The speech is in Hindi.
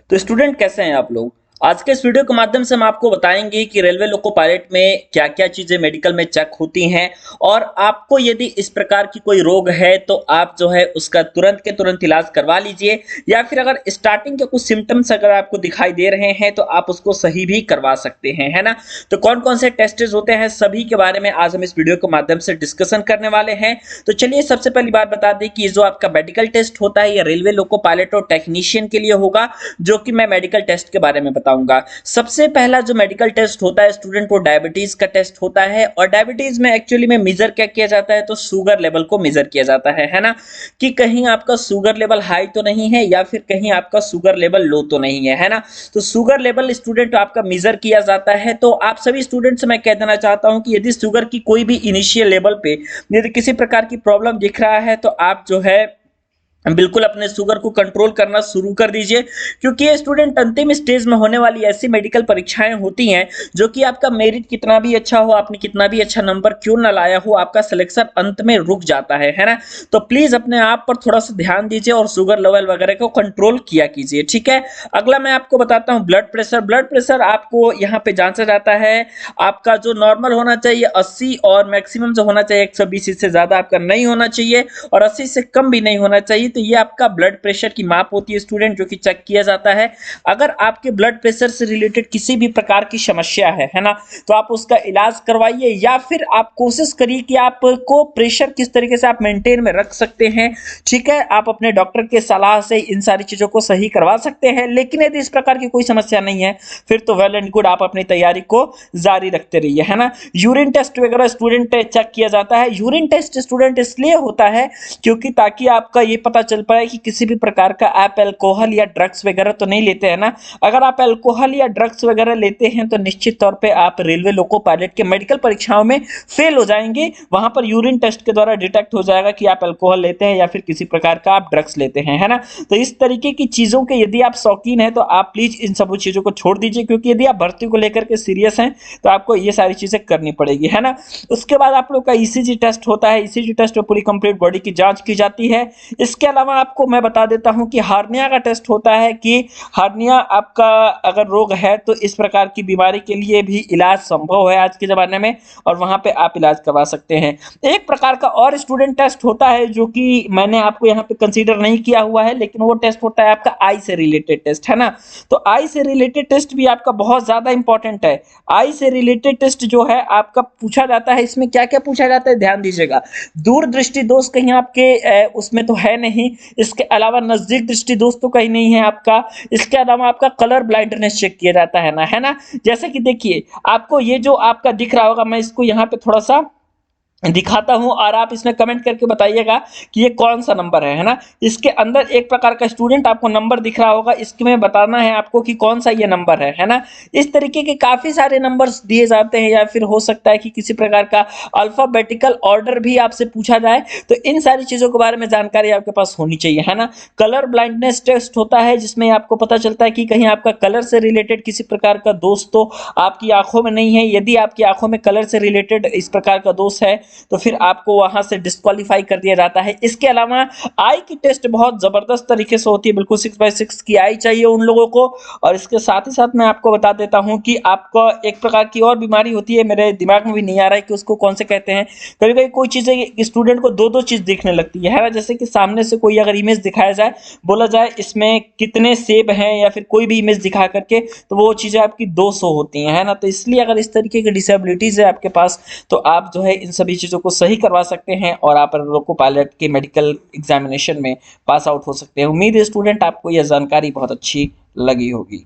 तो स्टूडेंट कैसे हैं आप लोग। आज के इस वीडियो के माध्यम से हम आपको बताएंगे कि रेलवे लोको पायलट में क्या क्या चीजें मेडिकल में चेक होती हैं और आपको यदि इस प्रकार की कोई रोग है तो आप जो है उसका तुरंत के तुरंत इलाज करवा लीजिए, या फिर अगर स्टार्टिंग के कुछ सिम्टम्स अगर आपको दिखाई दे रहे हैं तो आप उसको सही भी करवा सकते हैं, है ना। तो कौन कौन से टेस्टेज होते हैं सभी के बारे में आज हम इस वीडियो के माध्यम से डिस्कशन करने वाले हैं। तो चलिए सबसे पहली बात बता दें कि जो आपका मेडिकल टेस्ट होता है ये रेलवे लोको पायलट और टेक्नीशियन के लिए होगा, जो कि मैं मेडिकल टेस्ट के बारे में बताऊंगा। सबसे पहला जो मेडिकल टेस्ट होता है स्टूडेंट वो डायबिटीज का टेस्ट होता है, और डायबिटीज में एक्चुअली में मेजर क्या किया जाता है तो शुगर लेवल को मेजर किया जाता है ना, कि कहीं आपका शुगर लेवल हाई तो नहीं है या फिर कहीं आपका शुगर लेवल लो तो नहीं है ना। तो शुगर लेवल स्टूडेंट आपका मेजर किया जाता है। तो आप सभी स्टूडेंट से मैं कह देना चाहता हूं कि यदि शुगर की कोई भी इनिशियल लेवल पे यदि किसी प्रकार की प्रॉब्लम दिख रहा है तो आप जो है बिल्कुल अपने शुगर को कंट्रोल करना शुरू कर दीजिए, क्योंकि ये स्टूडेंट अंतिम स्टेज में होने वाली ऐसी मेडिकल परीक्षाएं होती हैं जो कि आपका मेरिट कितना भी अच्छा हो, आपने कितना भी अच्छा नंबर क्यों ना लाया हो, आपका सिलेक्शन अंत में रुक जाता है ना। तो प्लीज अपने आप पर थोड़ा सा ध्यान दीजिए और शुगर लेवल वगैरह को कंट्रोल किया कीजिए, ठीक है। अगला मैं आपको बताता हूँ ब्लड प्रेशर। ब्लड प्रेशर आपको यहाँ पे जांचा जाता है। आपका जो नॉर्मल होना चाहिए 80 और मैक्सिमम जो होना चाहिए 120, इससे ज्यादा आपका नहीं होना चाहिए और 80 से कम भी नहीं होना चाहिए। तो ये आपका ब्लड प्रेशर की माप होती है स्टूडेंट, जो कि चेक किया जाता है। अगर आपके ब्लड प्रेशर से रिलेटेड किसी भी प्रकार की समस्या है ना, तो आप उसका इलाज करवाइए, या फिर आप कोशिश करिए कि आपको प्रेशर किस तरीके से आप मेंटेन में रख सकते हैं, ठीक है। आप अपने डॉक्टर के सलाह से इन सारी चीजों को सही करवा सकते हैं। लेकिन यदि इस प्रकार की कोई समस्या नहीं है फिर तो वेल एंड गुड, आप अपनी तैयारी को जारी रखते रहिए, है ना। यूरिन टेस्ट वगैरह स्टूडेंट चेक किया जाता है। यूरिन टेस्ट स्टूडेंट इसलिए होता है क्योंकि ताकि आपका ये पता चल पाए कि किसी भी प्रकार का आप अल्कोहल या ड्रग्स वगैरह तो नहीं लेते हैं ना। अगर आप अल्कोहल या ड्रग्स वगैरह लेते हैं तो निश्चित तौर पे आप रेलवे लोको पायलट के मेडिकल परीक्षाओं में फेल हो जाएंगे। वहां पर यूरिन टेस्ट के द्वारा डिटेक्ट हो जाएगा कि आप अल्कोहल लेते हैं या फिर किसी प्रकार का आप ड्रग्स लेते हैं, है ना। तो इस तरीके की चीजों के यदि आप शौकीन हैं तो आप प्लीज इन सब चीजों को छोड़ दीजिए, क्योंकि यदि आप भर्ती को लेकर के सीरियस हैं तो आपको ये सारी चीजें करनी पड़ेगी, है ना। उसके बाद आप लोग का ईसीजी टेस्ट होता है। ईसीजी टेस्ट में पूरी कंप्लीट बॉडी की जांच की जाती है। इसके अलावा आपको मैं बता देता हूं कि हार्निया का टेस्ट होता है कि हार्निया आपका अगर रोग है तो इस प्रकार की बीमारी के लिए भी इलाज संभव है आज के जमाने में, और वहां पे आप इलाज करवा सकते हैं। एक प्रकार का और स्टूडेंट टेस्ट होता है जो कि मैंने आपको यहाँ पे कंसीडर नहीं किया हुआ है, लेकिन वो टेस्ट होता है आपका आई से रिलेटेड टेस्ट, है ना। तो आई से रिलेटेड टेस्ट भी आपका बहुत ज्यादा इंपॉर्टेंट है। आई से रिलेटेड टेस्ट जो है आपका पूछा जाता है, इसमें क्या क्या पूछा जाता है ध्यान दीजिएगा। दूरदृष्टि दोष कहीं आपके उसमें तो है नहीं, इसके अलावा नजदीक दृष्टि दोष तो कहीं नहीं है आपका, इसके अलावा आपका कलर ब्लाइंडनेस चेक किया जाता है ना। जैसे कि देखिए आपको ये जो आपका दिख रहा होगा, मैं इसको यहाँ पे थोड़ा सा दिखाता हूं और आप इसमें कमेंट करके बताइएगा कि ये कौन सा नंबर है ना। इसके अंदर एक प्रकार का स्टूडेंट आपको नंबर दिख रहा होगा, इसमें बताना है आपको कि कौन सा ये नंबर है ना। इस तरीके के काफी सारे नंबर्स दिए जाते हैं, या फिर हो सकता है कि किसी प्रकार का अल्फाबेटिकल ऑर्डर भी आपसे पूछा जाए। तो इन सारी चीजों के बारे में जानकारी आपके पास होनी चाहिए, है ना। कलर ब्लाइंडनेस टेस्ट होता है जिसमें आपको पता चलता है कि कहीं आपका कलर से रिलेटेड किसी प्रकार का दोष तो आपकी आंखों में नहीं है। यदि आपकी आंखों में कलर से रिलेटेड इस प्रकार का दोष है तो फिर आपको वहां से डिस्क्वालीफाई कर दिया जाता है। इसके अलावा आई की टेस्ट बहुत जबरदस्त तरीके से होती है, बिल्कुल 6/6 की आई चाहिए उन लोगों को। और इसके साथ ही साथ मैं आपको बता देता हूं कि आपको एक प्रकार की और बीमारी होती है, मेरे दिमाग में भी नहीं आ रहा है कि उसको कौन से कहते हैं। कभी कभी कोई चीजें स्टूडेंट को दो दो चीज दिखने लगती है ना। जैसे कि सामने से कोई अगर इमेज दिखाया जाए, बोला जाए इसमें कितने सेब हैं, या फिर कोई भी इमेज दिखा करके, तो वो चीजें आपकी 200 होती हैं, है ना। तो इसलिए अगर इस तरीके की डिसेबिलिटीज है आपके पास तो आप जो है इन सभी चीजों को सही करवा सकते हैं और आप लोको पायलट के मेडिकल एग्जामिनेशन में पास आउट हो सकते हैं। उम्मीद है स्टूडेंट आपको यह जानकारी बहुत अच्छी लगी होगी।